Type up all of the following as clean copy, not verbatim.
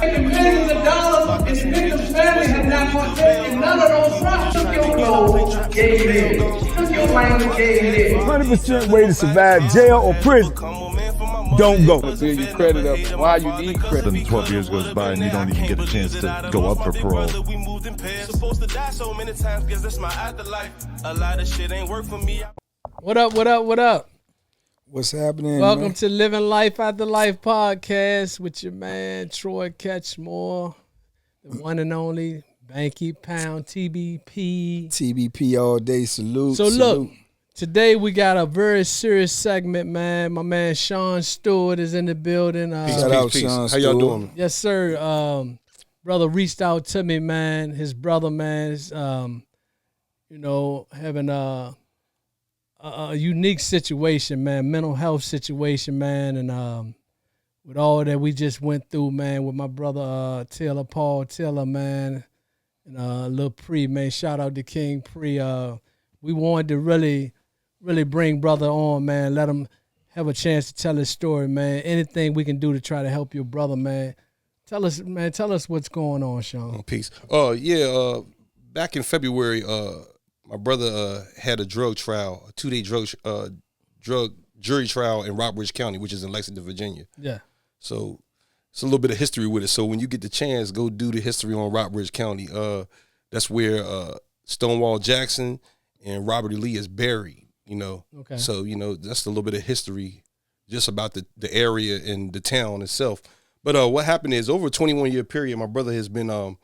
Making millions of dollars, and the victim's family have not partaken none of those profits. Took your gold, gave you this. Took your language, gave you this. 100% way to survive jail or prison. Don't go. Build your credit up. Why you need credit? Then 12 years goes by and you don't even get a chance to go up for parole. What up, what up, what up? What's happening, Welcome man? to Living Life After Life podcast with your man, Troy Catchmore, the one and only Banky Pound, TBP. TBP all day, salute. So salute. look, today we got a very serious segment, man. My man Shaun Stewart is in the building. Shout out Shaun How y'all Stewart. doing? Yes, sir. Brother reached out to me, man. His brother, man, is, having a unique situation, man, mental health situation, man, and with all that we just went through, man, with my brother Paul Taylor, man, and Lil Pre, man. Shout out to King Pre. We wanted to really bring brother on, man. Let him have a chance to tell his story, man. Anything we can do to try to help your brother, man. Tell us what's going on, Shaun. Peace. Back in February, my brother had a drug trial, a 2-day drug jury trial in Rockbridge County, which is in Lexington, Virginia. Yeah. So it's a little bit of history with it. So when you get the chance, go do the history on Rockbridge County. That's where Stonewall Jackson and Robert E. Lee is buried, Okay. So, that's a little bit of history just about the area and the town itself. But what happened is over a 21-year period, my brother has been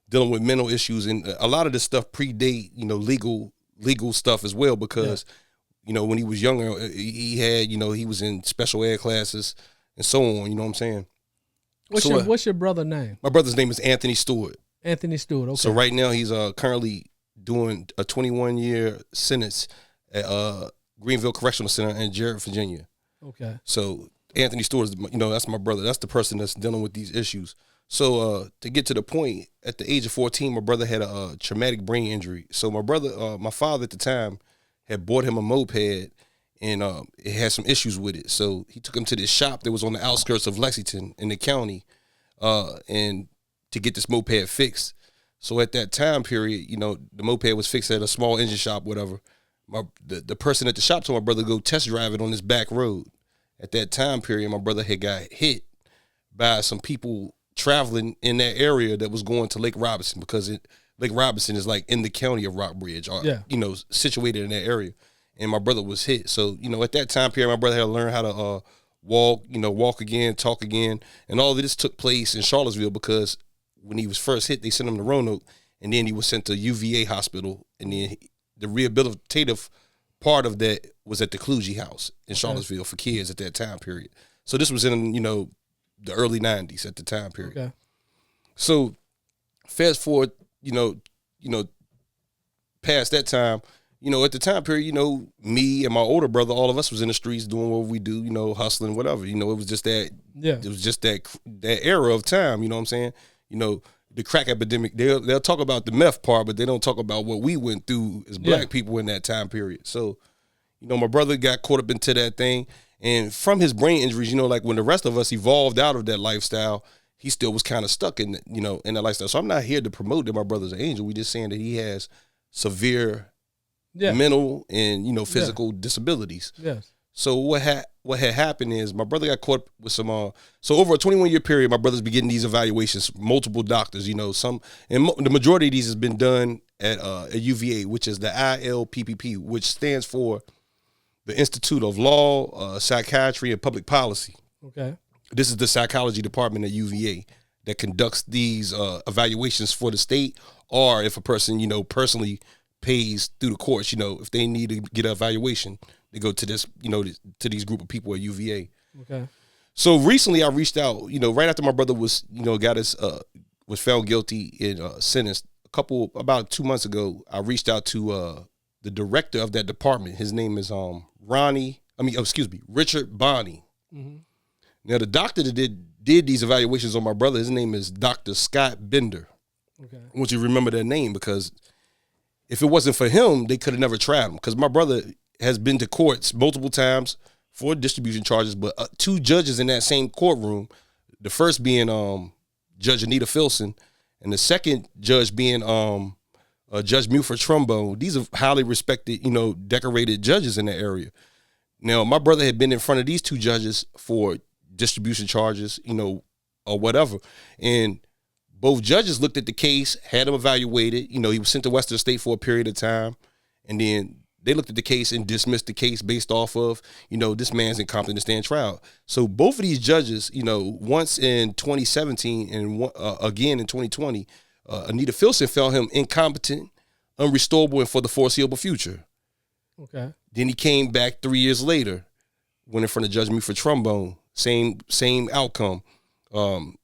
dealing with mental issues, and a lot of this stuff predate, legal stuff as well, because, when he was younger, he had, he was in special ed classes and so on, you know what I'm saying? What's your brother's name? My brother's name is Anthony Stewart. Anthony Stewart, okay. So right now he's currently doing a 21-year sentence at Greenville Correctional Center in Jarrett, Virginia. Okay. So Anthony Stewart, that's my brother. That's the person that's dealing with these issues. So to get to the point, at the age of 14, my brother had a traumatic brain injury. So my father at the time had bought him a moped, and it had some issues with it. So he took him to this shop that was on the outskirts of Lexington in the county, and to get this moped fixed. So at that time period, the moped was fixed at a small engine shop, whatever. The person at the shop told my brother to go test drive it on this back road. At that time period, my brother had got hit by some people traveling in that area that was going to Lake Robinson, because Lake Robinson is like in the county of Rockbridge, or situated in that area. And my brother was hit. So, at that time period, my brother had to learn how to walk again, talk again. And all of this took place in Charlottesville, because when he was first hit, they sent him to Roanoke, and then he was sent to UVA hospital. And then the rehabilitative part of that was at the Kluge House in Charlottesville for kids at that time period. So this was in, the early 90s at the time period. Okay. So fast forward, past that time, at the time period, me and my older brother, all of us was in the streets doing what we do, hustling, whatever. It was just that, it was just that era of time, you know what I'm saying? The crack epidemic, they'll talk about the meth part, but they don't talk about what we went through as black people in that time period. So, my brother got caught up into that thing. And from his brain injuries, like when the rest of us evolved out of that lifestyle, he still was kind of stuck in, in that lifestyle. So I'm not here to promote that my brother's an angel. We're just saying that he has severe mental and, physical disabilities. Yes. So what had happened is my brother got caught with some, so over a 21-year period, my brother's been getting these evaluations, multiple doctors, the majority of these has been done at UVA, which is the ILPPP, which stands for the Institute of Law, Psychiatry, and Public Policy. Okay. This is the psychology department at UVA that conducts these evaluations for the state, or if a person, personally pays through the courts, if they need to get an evaluation, they go to this, to these group of people at UVA. Okay. So recently I reached out, right after my brother was, was found guilty and sentenced, about 2 months ago, I reached out to the director of that department. His name is Richard Bonney. Mm-hmm. Now the doctor that did these evaluations on my brother, his name is Dr. Scott Bender. Okay. I want you to remember that name, because if it wasn't for him, they could have never tried him, because my brother has been to courts multiple times for distribution charges, but 2 judges in that same courtroom, the first being Judge Anita Filson, and the second judge being Judge Muford Trumbo. These are highly respected, decorated judges in the area. Now, my brother had been in front of these two judges for distribution charges, or whatever. And both judges looked at the case, had him evaluated. He was sent to Western State for a period of time. And then they looked at the case and dismissed the case based off of, this man's incompetent to stand trial. So both of these judges, once in 2017 and again in 2020, Anita Filson found him incompetent, unrestorable, and for the foreseeable future. Okay. Then he came back 3 years later, went in front of Judge Muford Trombone, same outcome,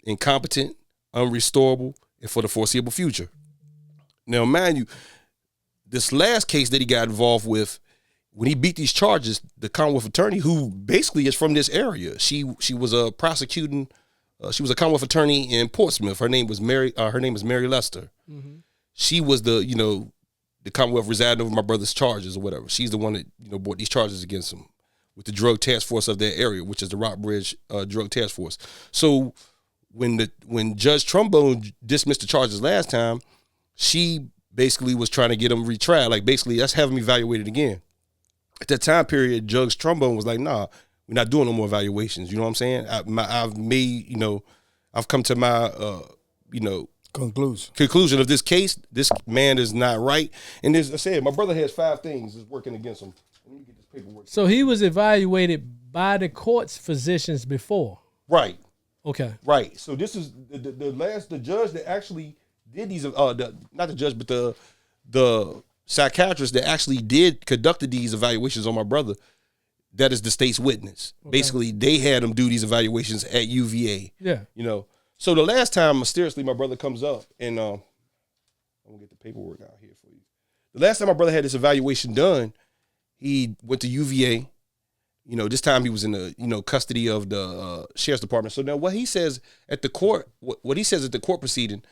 incompetent, unrestorable, and for the foreseeable future. Now, mind you, this last case that he got involved with, when he beat these charges, the Commonwealth attorney, who basically is from this area, she was a prosecuting, she was a Commonwealth attorney in Portsmouth. Her name was Mary Lester. Mm-hmm. She was the Commonwealth residing over my brother's charges or whatever. She's the one that brought these charges against him with the drug task force of that area, which is the Rockbridge Drug Task Force. So when Judge Trombone dismissed the charges last time, she basically was trying to get him retried. Like, basically, let's have him evaluated again. At that time period, Judge Trombone was like, nah, we're not doing no more evaluations. You know what I'm saying? I've come to my, conclusion of this case. This man is not right. And as I said, my brother has 5 things that's working against him. Let me get this paperwork. So he was evaluated by the court's physicians before. Right. Okay. Right. So this is the judge that actually did these, not the judge, but the psychiatrist that actually conducted these evaluations on my brother. That is the state's witness. Okay. Basically, they had him do these evaluations at UVA. Yeah. So the last time, mysteriously, my brother comes up, and I'm gonna get the paperwork out here for you. The last time my brother had this evaluation done, he went to UVA. This time he was in the custody of the sheriff's department. So now what he says at the court, what he says at the court proceeding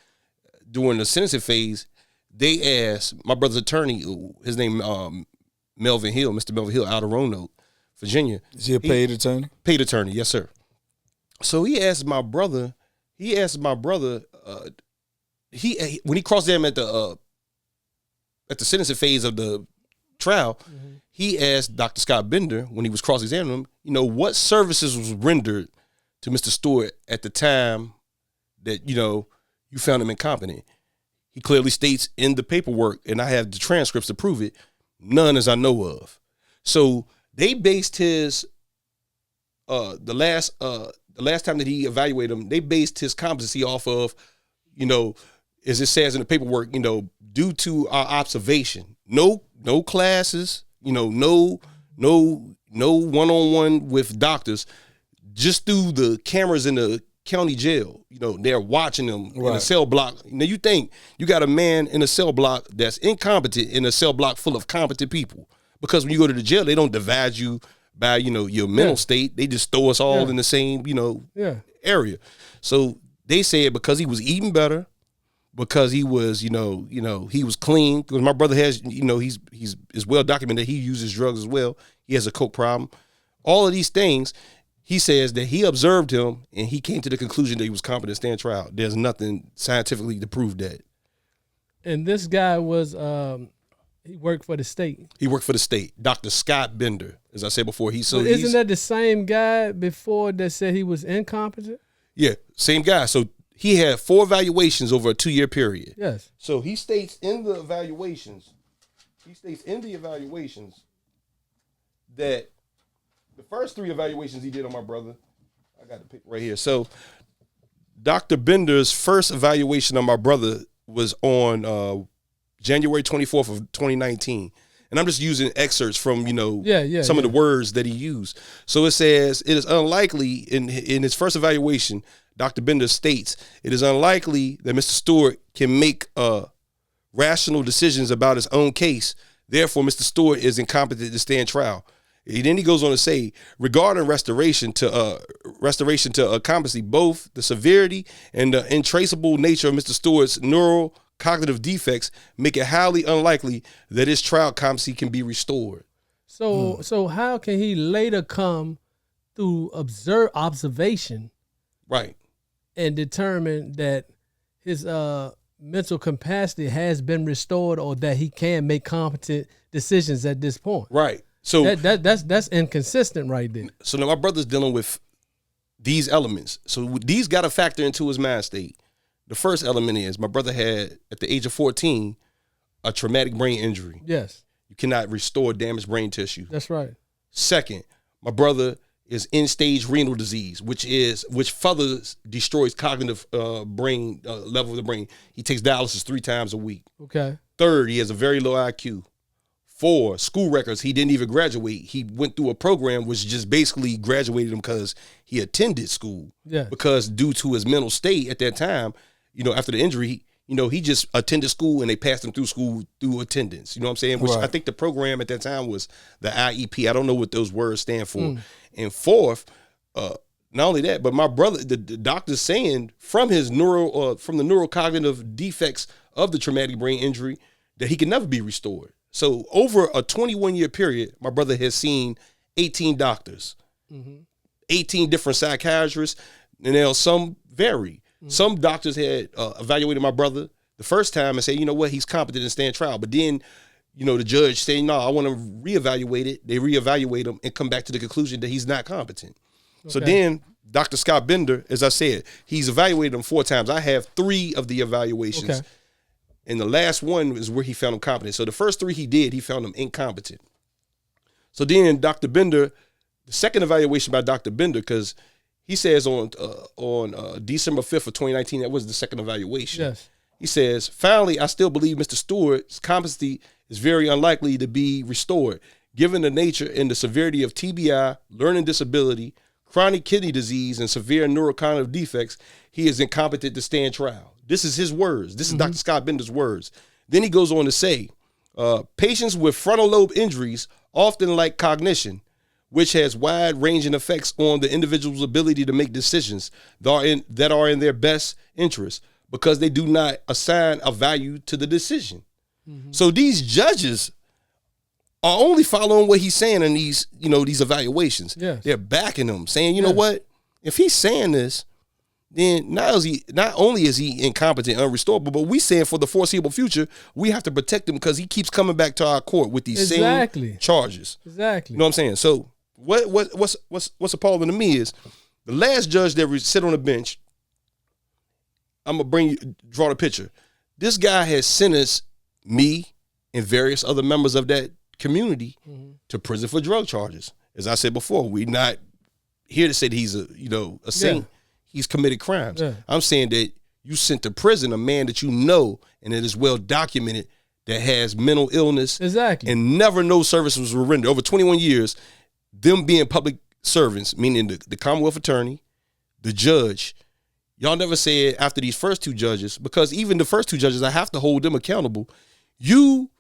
during the sentencing phase, they asked my brother's attorney, his name Melvin Hill, Mr. Melvin Hill, out of Roanoke, Virginia. Is he a paid attorney? Paid attorney, yes, sir. So he asked my brother, when he crossed him at the sentencing phase of the trial, mm-hmm. he asked Dr. Scott Bender, when he was cross-examining him, what services was rendered to Mr. Stewart at the time that, you found him incompetent. He clearly states in the paperwork, and I have the transcripts to prove it, none as I know of. So they based his the last time that he evaluated him, they based his competency off of, as it says in the paperwork, due to our observation. No classes, no one-on-one with doctors, just through the cameras in the county jail. They're watching them in a cell block. Now you think you got a man in a cell block that's incompetent in a cell block full of competent people. Because when you go to the jail, they don't divide you by, your mental state. They just throw us all in the same, area. So they said because he was eating better, because he was, he was clean. Because my brother has, it's well documented he uses drugs as well. He has a coke problem. All of these things, he says that he observed him and he came to the conclusion that he was competent to stand trial. There's nothing scientifically to prove that. And this guy was, he worked for the state. He worked for the state. Dr. Scott Bender, as I said before. Isn't that the same guy before that said he was incompetent? Yeah, same guy. So he had 4 evaluations over a 2-year period. Yes. So he states in the evaluations, that the first 3 evaluations he did on my brother, I got the pick right here. So Dr. Bender's first evaluation on my brother was on January 24th of 2019. And I'm just using excerpts from, some of the words that he used. So it says, it is unlikely, in his first evaluation, Dr. Bender states, it is unlikely that Mr. Stewart can make rational decisions about his own case. Therefore, Mr. Stewart is incompetent to stand trial. Then he goes on to say, regarding restoration to competency, both the severity and the intraceable nature of Mr. Stewart's neurocognitive defects make it highly unlikely that his trial competency can be restored. So how can he later come through observation, right, and determine that his mental capacity has been restored or that he can make competent decisions at this point. Right. So that's inconsistent right there. So now my brother's dealing with these elements. So these got to factor into his mind state. The first element is my brother had, at the age of 14, a traumatic brain injury. Yes. You cannot restore damaged brain tissue. That's right. Second, my brother is end-stage renal disease, which further destroys cognitive brain level of the brain. He takes dialysis 3 times a week. Okay. Third, he has a very low IQ. 4, school records, he didn't even graduate. He went through a program which just basically graduated him because he attended school. Yeah. Because due to his mental state at that time, after the injury, he just attended school and they passed him through school through attendance. You know what I'm saying? Which Right. I think the program at that time was the IEP. I don't know what those words stand for. And fourth, not only that, but my brother, the doctor's saying from the neurocognitive defects of the traumatic brain injury that he can never be restored. So over a 21-year period, my brother has seen 18 doctors, 18 different psychiatrists, and now some vary. Some doctors had evaluated my brother the first time and said, you know what, he's competent to stand trial. But then, the judge saying, no, I want to reevaluate it. They reevaluate him and come back to the conclusion that he's not competent. Okay. So then Dr. Scott Bender, as I said, he's evaluated him 4 times. I have 3 of the evaluations. Okay. And the last one is where he found him competent. So the first 3 he did, he found him incompetent. So then Dr. Bender, the second evaluation by Dr. Bender, because he says on December 5th of 2019, that was the second evaluation. Yes. He says, finally, I still believe Mr. Stewart's competency is very unlikely to be restored, given the nature and the severity of TBI, learning disability, chronic kidney disease, and severe neurocognitive defects. He is incompetent to stand trial. This is his words. This is Dr. Scott Bender's words. Then he goes on to say, patients with frontal lobe injuries often lack cognition, which has wide-ranging effects on the individual's ability to make decisions that are in their best interest because they do not assign a value to the decision. So these judges are only following what he's saying in these evaluations. Yes. They're backing him, saying, you know what, if he's saying this, then not only is he incompetent, unrestorable, but we saying for the foreseeable future, we have to protect him because he keeps coming back to our court with these same charges. Exactly. You know what I'm saying? So what's appalling to me is the last judge that sit on the bench. I'm gonna draw the picture. This guy has sentenced me and various other members of that community to prison for drug charges. As I said before, we're not here to say that he's a saint. Yeah. He's committed crimes. Yeah. I'm saying that you sent to prison a man that you know and it is well documented that has mental illness. Exactly. And never no services were rendered. Over 21 years, them being public servants, meaning the Commonwealth attorney, the judge, y'all never said after these first 2 judges, because even the first 2 judges, I have to hold them accountable. You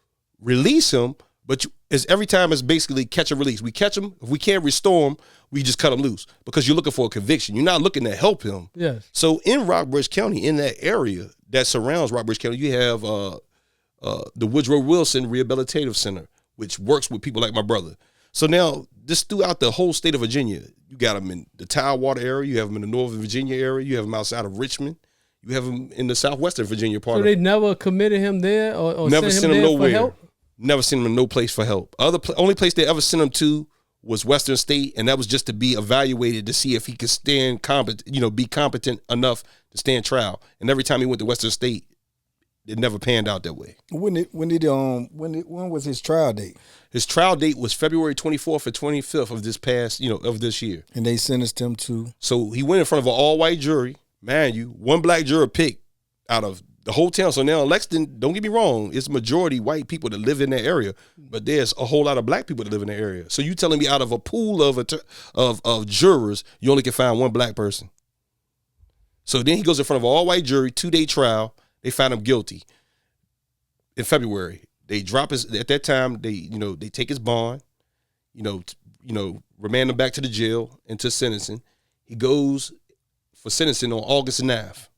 release him, but every time it's basically catch and release. We catch him. If we can't restore him, we just cut him loose because you're looking for a conviction. You're not looking to help him. Yes. So in Rockbridge County, in that area that surrounds Rockbridge County, you have the Woodrow Wilson Rehabilitative Center, which works with people like my brother. So now, just throughout the whole state of Virginia, you got them in the Tidewater area, you have them in the Northern Virginia area, you have them outside of Richmond, you have them in the Southwestern Virginia part. So they never committed him there or never sent him there nowhere. for help? Never sent him to no place for help. Only place they ever sent him to was Western State, and that was just to be evaluated to see if he could stand competent, be competent enough to stand trial. And every time he went to Western State, it never panned out that way. When was his trial date? His trial date was February 24th or 25th of this past, of this year. And they sentenced him to? So he went in front of an all-white jury. Man, one black juror picked out of the whole town. So now Lexington, don't get me wrong, it's majority white people that live in that area, but there's a whole lot of black people that live in that area. So you telling me out of a pool of jurors, you only can find one black person. So then he goes in front of an all-white jury, 2-day trial. They found him guilty in February. They drop at that time, they take his bond, remand him back to the jail into sentencing. He goes for sentencing on August 9th.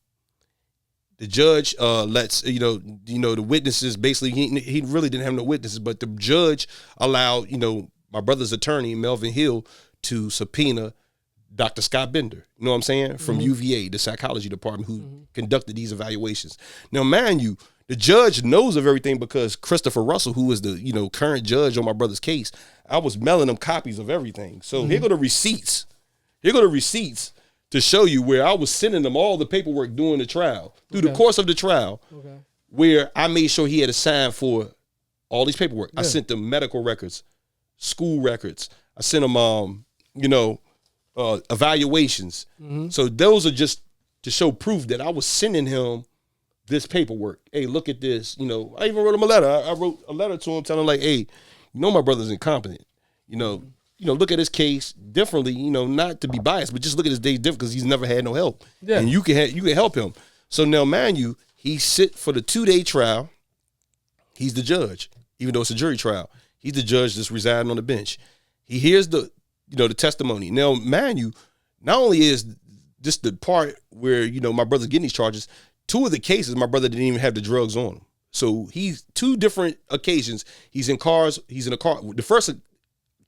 The judge lets, the witnesses, basically, he really didn't have no witnesses, but the judge allowed, my brother's attorney, Melvin Hill, to subpoena Dr. Scott Bender, you know what I'm saying, from UVA, the psychology department, who conducted these evaluations. Now, mind you, the judge knows of everything because Christopher Russell, who is the current judge on my brother's case, I was mailing them copies of everything. So here go the receipts. Here go the receipts to show you where I was sending them all the paperwork during the trial, through the course of the trial, where I made sure he had a sign for all these paperwork. I sent them medical records, school records. I sent them, evaluations. So those are just to show proof that I was sending him this paperwork. Hey, look at this. I even wrote him a letter. I wrote a letter to him telling him, like, hey, my brother's incompetent. Look at his case differently, not to be biased, but just look at his days different because he's never had no help. Yeah. And you can help him. So now, mind you, he sit for the 2-day trial. He's the judge, even though it's a jury trial. He's the judge that's residing on the bench. He hears the testimony. Now, mind you, not only is this the part where, my brother's getting these charges, 2 of the cases, my brother didn't even have the drugs on him. So he's 2 different occasions. He's in a car. The first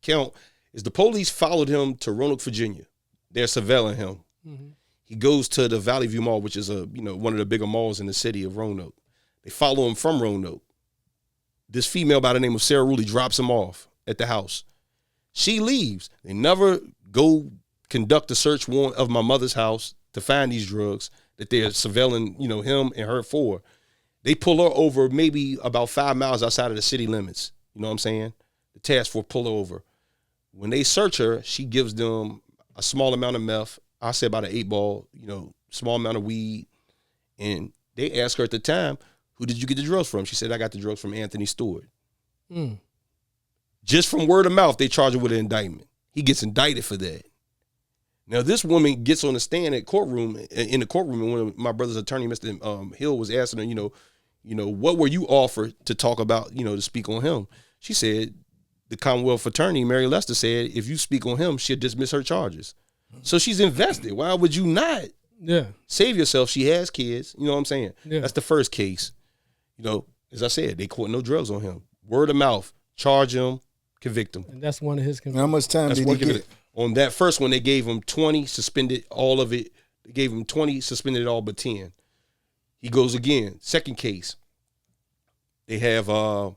account is the police followed him to Roanoke, Virginia. They're surveilling him. He goes to the Valley View Mall, which is one of the bigger malls in the city of Roanoke. They follow him from Roanoke. This female by the name of Sarah Ruley drops him off at the house. She leaves. They never go conduct a search warrant of my mother's house to find these drugs that they're surveilling, him and her for. They pull her over maybe about 5 miles outside of the city limits. You know what I'm saying? The task force pull her over. When they search her, she gives them a small amount of meth. I say about an 8-ball, small amount of weed. And they ask her at the time, who did you get the drugs from? She said, I got the drugs from Anthony Stewart. Just from word of mouth, they charge her with an indictment. He gets indicted for that. Now, this woman gets on the stand in the courtroom, and one of my brother's attorney, Mr. Hill, was asking her, what were you offered to talk about, to speak on him? She said, the Commonwealth attorney, Mary Lester, said, if you speak on him, she'll dismiss her charges. So she's invested. Why would you not save yourself? She has kids. You know what I'm saying? Yeah. That's the first case. As I said, they caught no drugs on him. Word of mouth, charge him, convict him. And that's one of his convictions. How much time did he get? On that first one, they gave him 20, suspended all of it. They gave him 20, suspended it all but 10. He goes again. Second case, they have a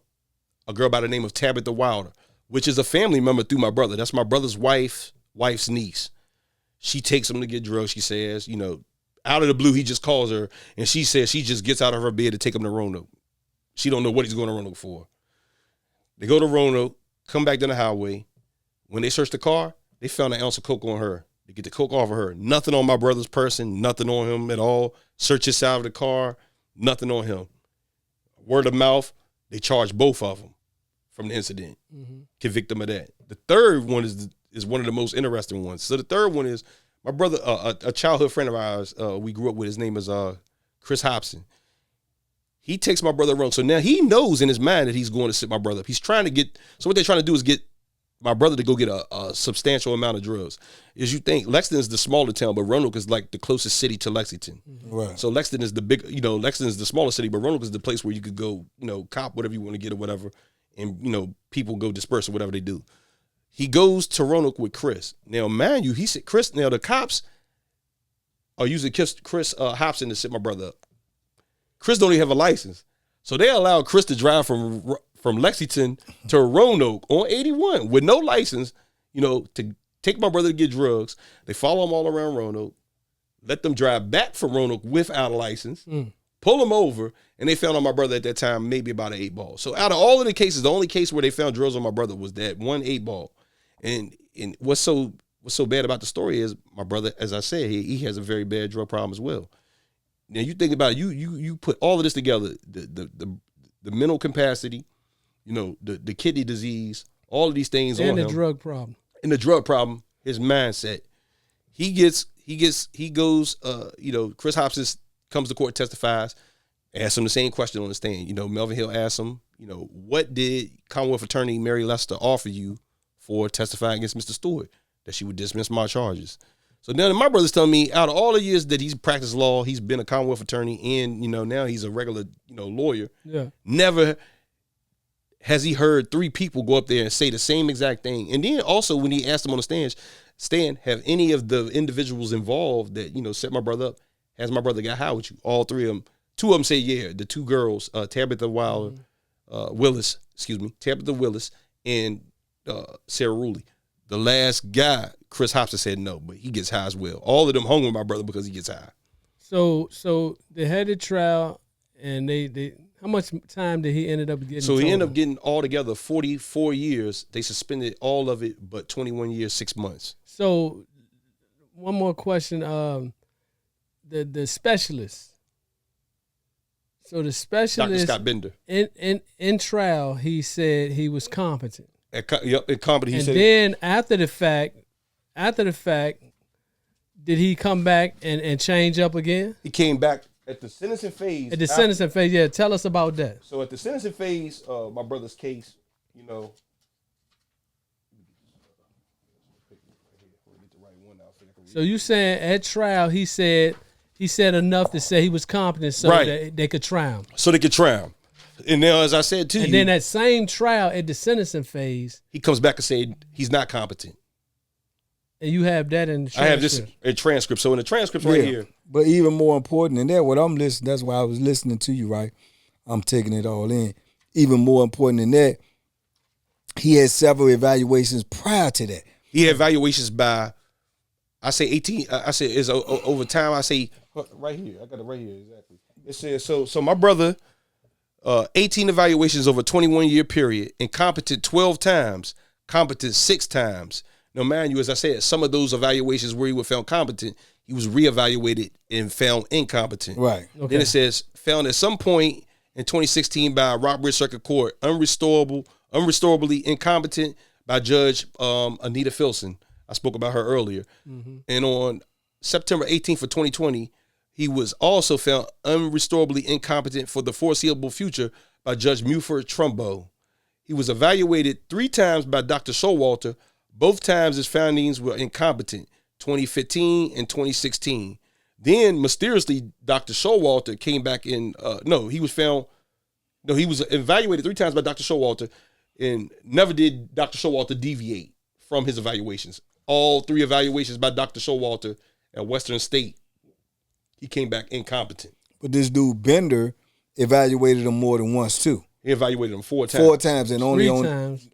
girl by the name of Tabitha Wilder, which is a family member through my brother. That's my brother's wife's niece. She takes him to get drugs, she says. Out of the blue, he just calls her, and she says she just gets out of her bed to take him to Roanoke. She don't know what he's going to Roanoke for. They go to Roanoke, come back down the highway. When they search the car, they found an ounce of coke on her. They get the coke off of her. Nothing on my brother's person, nothing on him at all. Search his side of the car, nothing on him. Word of mouth, they charge both of them from the incident. Convict them of that. The third one is one of the most interesting ones. So the third one is my brother, a childhood friend of ours, we grew up with. His name is Chris Hobson. He takes my brother around. So now he knows in his mind that he's going to sit my brother up. He's trying to get, so what they're trying to do is get my brother to go get a substantial amount of drugs. As you think, Lexington is the smaller town, but Roanoke is like the closest city to Lexington. Right. So Lexington is the big, Lexington is the smaller city, but Roanoke is the place where you could go, cop whatever you want to get or whatever, and, people go disperse or whatever they do. He goes to Roanoke with Chris. Now, mind you, he said, Chris, now the cops are using Chris Hobson to sit my brother up. Chris don't even have a license. So they allowed Chris to drive from Lexington to Roanoke on 81 with no license, to take my brother to get drugs. They follow him all around Roanoke, let them drive back from Roanoke without a license, pull him over, and they found on my brother at that time maybe about an 8-ball. So out of all of the cases, the only case where they found drugs on my brother was that one 8-ball. And what's so bad about the story is my brother, as I said, he has a very bad drug problem as well. Now you think about it, you put all of this together, the mental capacity, the kidney disease, all of these things and on him. And the drug problem. And the drug problem, his mindset. He goes, Chris Hobson comes to court, testifies, asks him the same question on the stand. Melvin Hill asks him, what did Commonwealth Attorney Mary Lester offer you for testifying against Mr. Stewart? That she would dismiss my charges. So now my brother's telling me out of all the years that he's practiced law, he's been a Commonwealth attorney and, now he's a regular, lawyer. Yeah. Never has he heard 3 people go up there and say the same exact thing. And then also when he asked him on the stand, Stan, have any of the individuals involved that, set my brother up, has my brother got high with you? All three of them. Two of them say, yeah. The two girls, Tabitha Willis, Tabitha Willis and Sarah Ruley. The last guy, Chris Hobson, said no, but he gets high as well. All of them hung with my brother because he gets high. So they had the trial, and they how much time did he ended up getting? So he ended up getting altogether 44 years. They suspended all of it, but 21 years, 6 months. So one more question. The specialist. So the specialist, Dr. Scott Bender. In trial, he said he was competent. Competent. And then after the fact, did he come back and change up again? He came back at the sentencing phase. At the sentencing phase, yeah. Tell us about that. So at the sentencing phase, my brother's case, So you saying at trial he said enough to say he was competent so that they could try him. So they could try him. And now, as I said to you. And then that same trial at the sentencing phase. He comes back and said he's not competent. And you have that in the transcript. I have this in transcript. So in the transcript right here. But even more important than that, what I'm listening, that's why I was listening to you, right? I'm taking it all in. Even more important than that, he had several evaluations prior to that. He had evaluations by, I say 18, I say it's over time, I say, right here, I got it right here, exactly. It says, so my brother, 18 evaluations over a 21-year period, incompetent 12 times, competent 6 times. Now, mind you, as I said, some of those evaluations where he was found competent, he was reevaluated and found incompetent. Right. Okay. Then it says, found at some point in 2016 by Rockbridge Circuit Court, unrestorably incompetent by Judge Anita Filson. I spoke about her earlier. Mm-hmm. And on September 18th of 2020, he was also found unrestorably incompetent for the foreseeable future by Judge Muford Trumbo. He was evaluated 3 times by Dr. Showalter. Both times his findings were incompetent, 2015 and 2016. Then, mysteriously, Dr. Showalter came back in, he was evaluated 3 times by Dr. Showalter, and never did Dr. Showalter deviate from his evaluations. All 3 evaluations by Dr. Showalter at Western State, he came back incompetent. But this dude Bender evaluated him more than once too. He evaluated him 4 times. 4 times and only 3 times.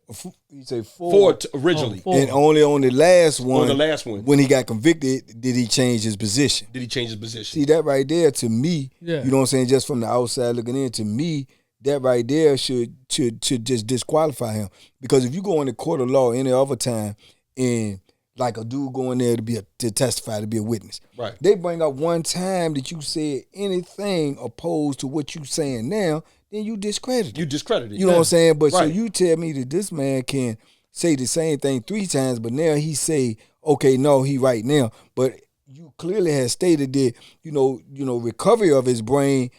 You say 4. 4 originally. 4. And only on the last one. On the last one. When he got convicted, did he change his position? Did he change his position? See, that right there, to me, Yeah. you know what I'm saying, just from the outside looking in, to me, that right there should just disqualify him. Because if you go in the court of law any other time and like a dude going there to testify, to be a witness. Right. They bring up one time that you said anything opposed to what you saying now, then you discredit it. You discredit it. You know what I'm saying? But so Right. you tell me that this man can say the same thing 3 times, but now he say, okay, no, he right now. But you clearly have stated that, recovery of his brain,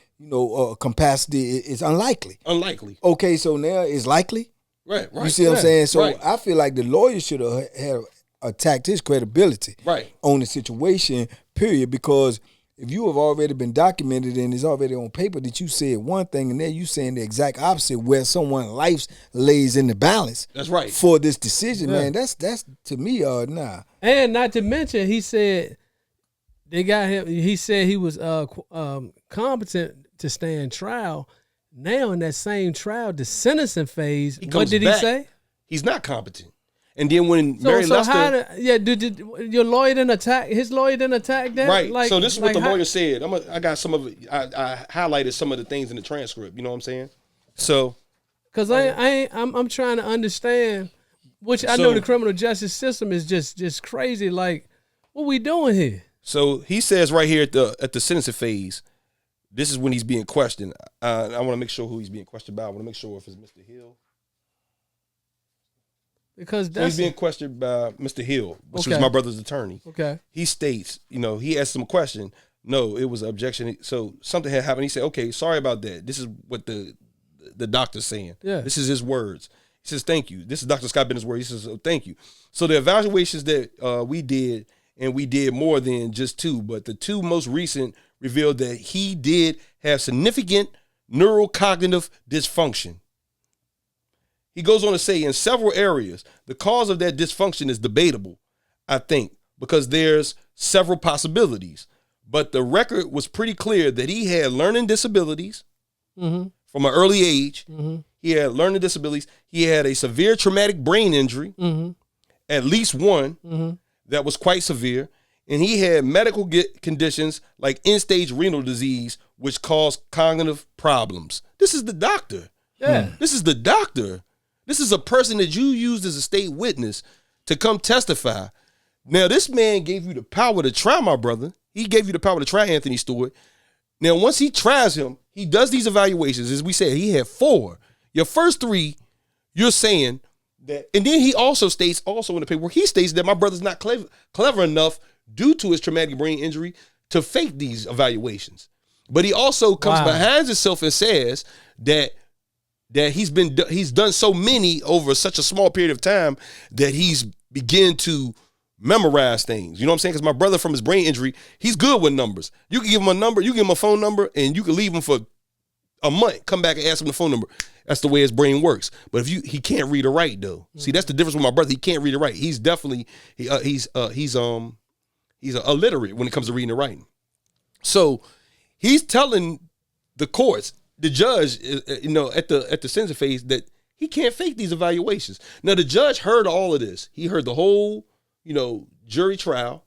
capacity is unlikely. Unlikely. Okay, so now it's likely. Right. You see what I'm saying? So right. I feel like the lawyer should have attacked his credibility Right. on the situation, period, because if you have already been documented and it's already on paper that you said one thing and then you saying the exact opposite where someone's life lays in the balance. That's right. For this decision, Yeah. man, that's to me, nah. And not to mention, he said they got him. He said he was competent to stand trial. Now in that same trial, the sentencing phase, He what comes did back. he say? He's not competent. And then when Mary Lester, did your lawyer didn't attack? His lawyer didn't attack that, right? Like, so this is what the how- lawyer said. I got some of it. I highlighted some of the things in the transcript. You know what I'm saying? So, Cause I'm trying to understand, which I know the criminal justice system is just crazy. Like, what we doing here? so he says right here at the sentencing phase, this is when he's being questioned. I want to make sure who he's being questioned by. I want to make sure if it's Mr. Hill. Because So that's he's being questioned by Mr. Hill, which was Okay. my brother's attorney. okay. He states, he asked him a question. No, it was an objection. So something had happened. He said, okay, sorry about that. This is what the doctor's saying. Yeah. This is his words. He says, thank you. This is Dr. Scott Bennett's word. He says, oh, thank you. So the evaluations that we did, and we did more than just 2, but the 2 most recent revealed that he did have significant neurocognitive dysfunction. He goes on to say, in several areas, the cause of that dysfunction is debatable. I think, because there's several possibilities. But the record was pretty clear that he had learning disabilities from an early age. He had learning disabilities. He had a severe traumatic brain injury, at least one that was quite severe. And he had medical conditions like end-stage renal disease, which caused cognitive problems. This is the doctor. Yeah. This is the doctor. This is a person that you used as a state witness to come testify. Now, this man gave you the power to try, my brother. He gave you the power to try Anthony Stewart. Now, once he tries him, he does these evaluations. As we said, he had 4. Your first 3, you're saying that, and then he also states, also in the paperwork, he states that my brother's not clever enough due to his traumatic brain injury to fake these evaluations. But he also comes behind himself and says that he's done so many over such a small period of time that he's begun to memorize things. You know what I'm saying? Because my brother, from his brain injury, he's good with numbers. You can give him a number, you give him a phone number, and you can leave him for a month, come back and ask him the phone number. That's the way his brain works. But if he can't read or write though. See, that's the difference with my brother. He can't read or write. He's definitely he's illiterate when it comes to reading and writing. So he's telling the courts, the judge, at the sentencing phase, that he can't fake these evaluations. Now the judge heard all of this. He heard the whole jury trial.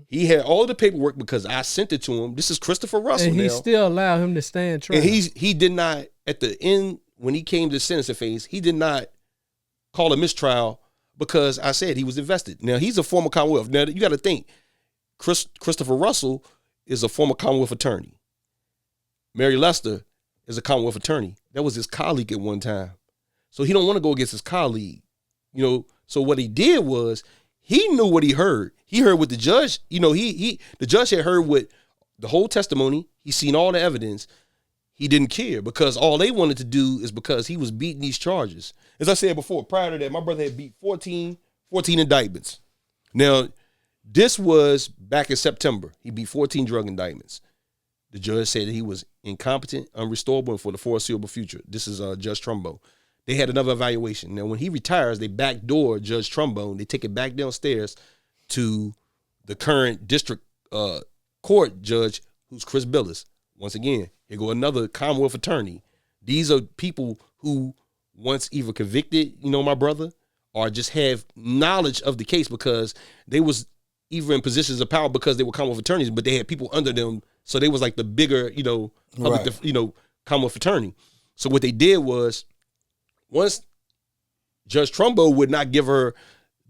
He had all the paperwork because I sent it to him. This is Christopher Russell. And he still allowed him to stand trial. And he did not, at the end, when he came to the sentencing phase, he did not call a mistrial because I said he was invested. Now, he's a former Commonwealth. Now, you got to think, Christopher Russell is a former Commonwealth attorney. Mary Lester is a Commonwealth attorney. That was his colleague at one time. So he don't want to go against his colleague. So what he did was, he knew what he heard. He heard what the judge, the judge had heard what the whole testimony. He seen all the evidence. He didn't care because all they wanted to do is because he was beating these charges. As I said before, prior to that, my brother had beat 14 indictments. Now, this was back in September. He beat 14 drug indictments. The judge said that he was incompetent, unrestorable, and for the foreseeable future. This is Judge Trumbo. They had another evaluation. Now, when he retires, they backdoor Judge Trombone. They take it back downstairs to the current district court judge, who's Chris Billis. Once again, here go another Commonwealth attorney. These are people who once either convicted, my brother, or just have knowledge of the case because they was either in positions of power because they were Commonwealth attorneys, but they had people under them. So they was like the bigger, Commonwealth attorney. So what they did was, once Judge Trumbo would not give her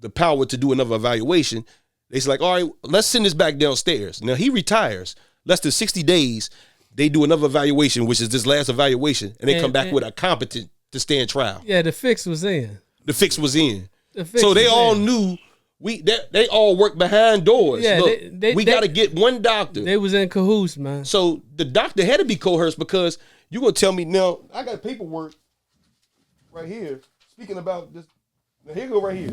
the power to do another evaluation, they said, all right, let's send this back downstairs. Now, he retires. Less than 60 days, they do another evaluation, which is this last evaluation, and they come back with a competent to stand trial. Yeah, the fix was in. So they all knew, they all worked behind doors. Yeah, Look, we got to get one doctor. They was in cahoots, man. So the doctor had to be coerced because you're going to tell me, now, I got paperwork right here. Speaking about this, now here go right here.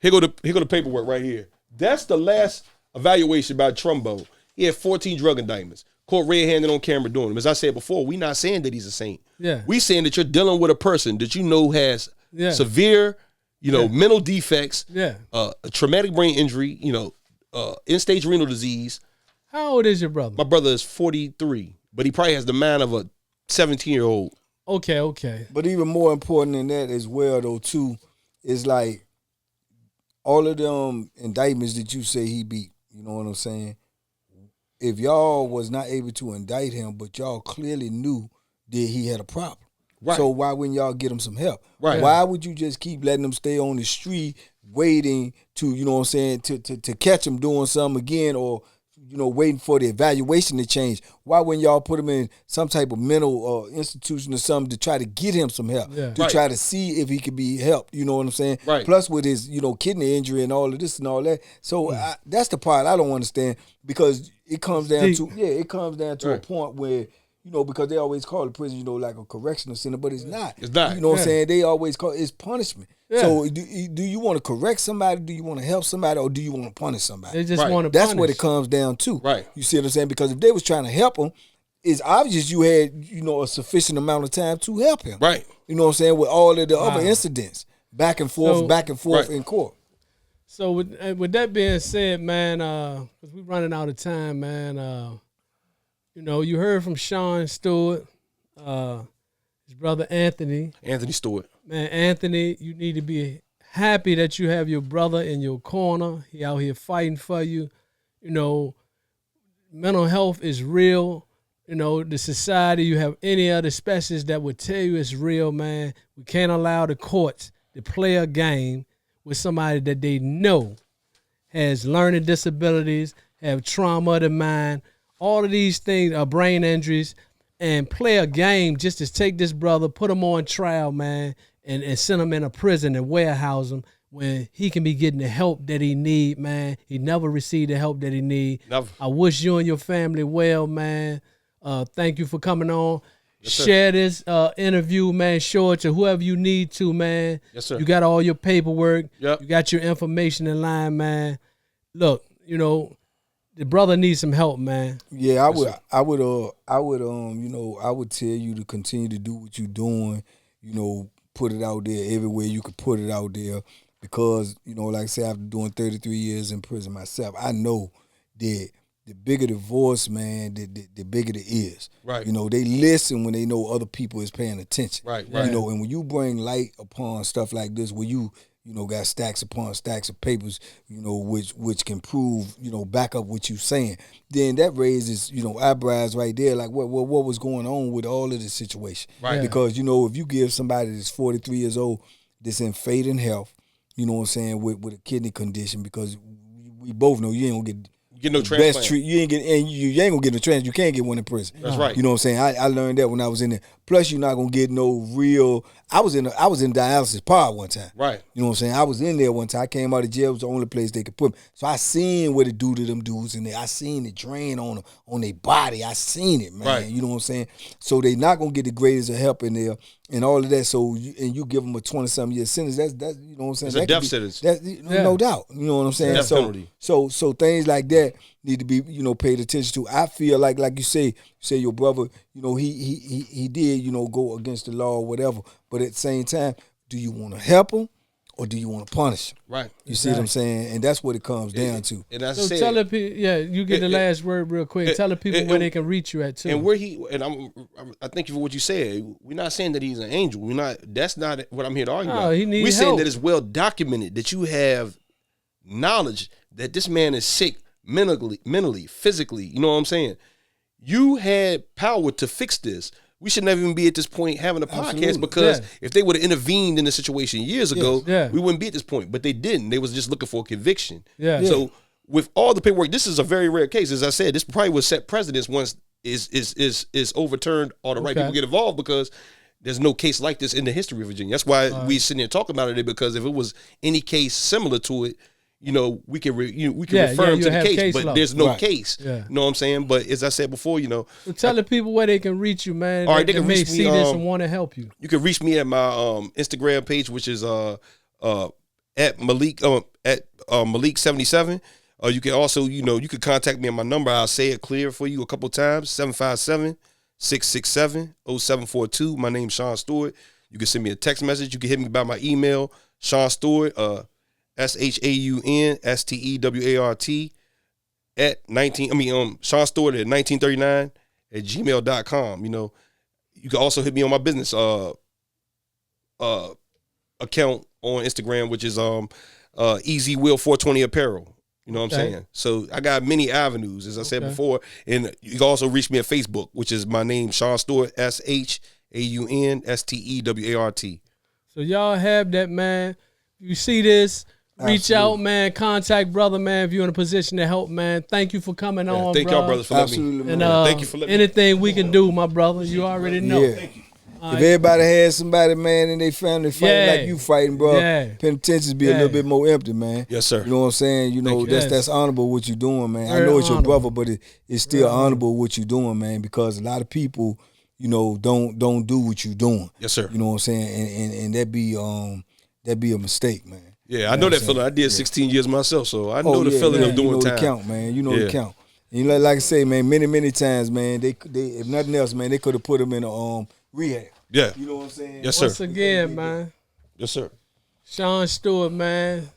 Here go the paperwork right here. That's the last evaluation by Trumbo. He had 14 drug indictments. Court red-handed on camera doing them. As I said before, we not saying that he's a saint. Yeah. We saying that you're dealing with a person that has severe, mental defects, a traumatic brain injury, end-stage renal disease. How old is your brother? My brother is 43, but he probably has the mind of a 17-year-old. Okay. But even more important than that as well, though, too, is like all of them indictments that you say he beat, you know what I'm saying? If y'all was not able to indict him, but y'all clearly knew that he had a problem. Right. So why wouldn't y'all get him some help? Right. Why would you just keep letting him stay on the street waiting to, you know what I'm saying, to catch him doing something again, or waiting for the evaluation to change? Why wouldn't y'all put him in some type of mental institution or something to try to get him some help, try to see if he could be helped, you know what I'm saying? Right. Plus with his, kidney injury and all of this and all that. So that's the part I don't understand, because it comes down to a point where, because they always call the prison, like a correctional center, but it's not. It's not. You know what I'm saying? They always call it's punishment. Yeah. So do you want to correct somebody? Do you want to help somebody? Or do you want to punish somebody? They just want to That's punish. what it comes down to. Right. You see what I'm saying? Because if they was trying to help him, it's obvious you had, a sufficient amount of time to help him. Right. You know what I'm saying? With all of the other incidents, back and forth in court. So with that being said, man, because we're running out of time, man. You heard from Shaun Stewart, his brother Anthony. Anthony Stewart. Man, Anthony, you need to be happy that you have your brother in your corner. He out here fighting for you. Mental health is real. The society, you have any other specialists that would tell you it's real, man. We can't allow the courts to play a game with somebody that they know has learning disabilities, have trauma of the mind, all of these things are brain injuries, and play a game just to take this brother, put him on trial, man, and send him in a prison and warehouse him when he can be getting the help that he need, man. He never received the help that he need. Never. I wish you and your family well, man. Thank you for coming on. Yes, sir. Share this interview, man. Show it to whoever you need to, man. Yes, sir. You got all your paperwork. Yep. You got your information in line, man. Look, the brother needs some help, man. Yeah, I would tell you to continue to do what you're doing. Put it out there everywhere you could put it out there, because like I said, after doing 33 years in prison myself, I know that the bigger the voice, man, the bigger it is. Right. They listen when they know other people is paying attention. Right. And when you bring light upon stuff like this, where you got stacks upon stacks of papers, which can prove, back up what you saying, then that raises, eyebrows right there, like what was going on with all of this situation. Right. Because, if you give somebody that's 43 years old, that's in fading health, with a kidney condition, because we both know you ain't gonna get no transplant. you ain't gonna get no transplant. You can't get one in prison. That's right. You know what I'm saying? I learned that when I was in there. Plus, you're not gonna get no real. I was in dialysis pod one time. Right. You know what I'm saying? I was in there one time. I came out of jail. It was the only place they could put me. So I seen what it do to them dudes in there. I seen it drain on them, on their body. I seen it, man. Right. You know what I'm saying? So they not gonna get the greatest of help in there and all of that. So you give them a 20-something year sentence. That's you know what I'm saying? It's a death sentence. No doubt. You know what I'm saying? Death penalty. So things like that need to be paid attention to. I feel like you say your brother, he did go against the law or whatever, but at the same time, do you want to help him or do you want to punish him? Right. You see what I'm saying? And that's what it comes down to. And I So said, tell the people, you get the last word real quick. Tell the people where they can reach you at too. And I thank you for what you said. We're not saying that he's an angel. That's not what I'm here to argue about. He needs We're saying help. that it's well documented that you have knowledge that this man is sick mentally, physically. You know what I'm saying? You had power to fix this. We should never even be at this point having a podcast. Absolutely. Because if they would have intervened in the situation years ago, Yeah. we wouldn't be at this point. But they didn't. They was just looking for a conviction. Yeah. So with all the paperwork, this is a very rare case. As I said, this probably would set precedents once is overturned. All the right people get involved, because there's no case like this in the history of Virginia. That's why we sitting here talking about it, because if it was any case similar to it, we can refer them to the case, but there's no case. Yeah. You know what I'm saying? But as I said before, So tell the people where they can reach you, man. All right, they that can may reach me, see this and want to help you. You can reach me at my Instagram page, which is at Malik Malik77. You can also, you can contact me on my number. I'll say it clear for you a couple times. 757-667-0742. My name's Shaun Stewart. You can send me a text message. You can hit me by my email, Shaun Stewart, ShaunStewart at Shaun Stewart at 1939 at gmail.com. You can also hit me on my business account on Instagram, which is Easy Will 420 Apparel. You know what I'm saying? So I got many avenues, as I said before. And you can also reach me at Facebook, which is my name, Shaun Stewart, ShaunStewart. So y'all have that, man. You see this, reach out, man. Contact brother, man, if you're in a position to help, man. Thank you for coming on, thank y'all brothers for letting me. And thank you for letting me. anything we can do, my brother, you already know. Yeah. Thank you. If everybody had somebody, man, in their family fighting like you fighting, bro, penitentiaries be a little bit more empty, man. Yes, sir. You know what I'm saying? That's honorable what you're doing, man. Very I know it's your honorable. brother, but it's still honorable what you're doing, man, because a lot of people, don't do what you're doing. Yes, sir. You know what I'm saying? And that be a mistake, man. Yeah, I know that feeling. I did 16 years myself, so I know the feeling of doing time. The count, man. The count. And like I say, man, many times, man, they if nothing else, man, they could have put them in a rehab. Yeah. You know what I'm saying? Yes, sir. Once again, man, Yes, sir. Shaun Stewart, man.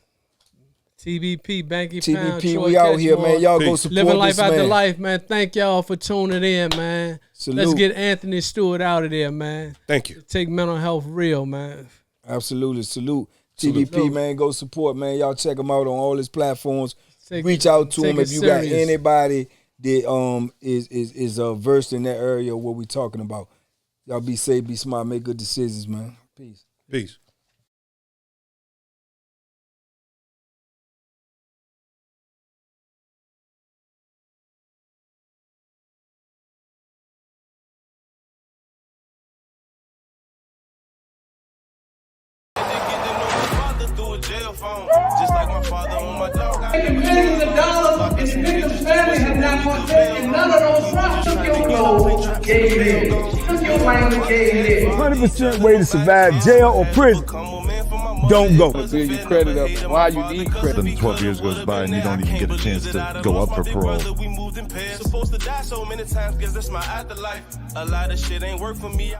TBP, Banky Pound, TBP, Troy we out here, Catchmore. man. Y'all go Peace. support Living life this after man. life, man. Thank y'all for tuning in, man. Salute. Let's get Anthony Stewart out of there, man. Thank you. Take mental health real, man. Absolutely. Salute. Salute. TBP, man, go support, man. Y'all check him out on all his platforms. Reach it- out to take him it if you got serious. anybody that is versed in that area of what we talking about. Y'all be safe, be smart, make good decisions, man. Peace. Peace. Making millions of dollars, and the victim's family have not partaken. None of those trusts took your gold, gave you this. Took your language, gave you this. 100% way to survive jail or prison. Don't go. Build your credit up. Why you need credit? Then 12 years goes by and you don't even get a chance to go up for parole. Supposed to die so many times, guess that's my afterlife. A lot of shit ain't work for me.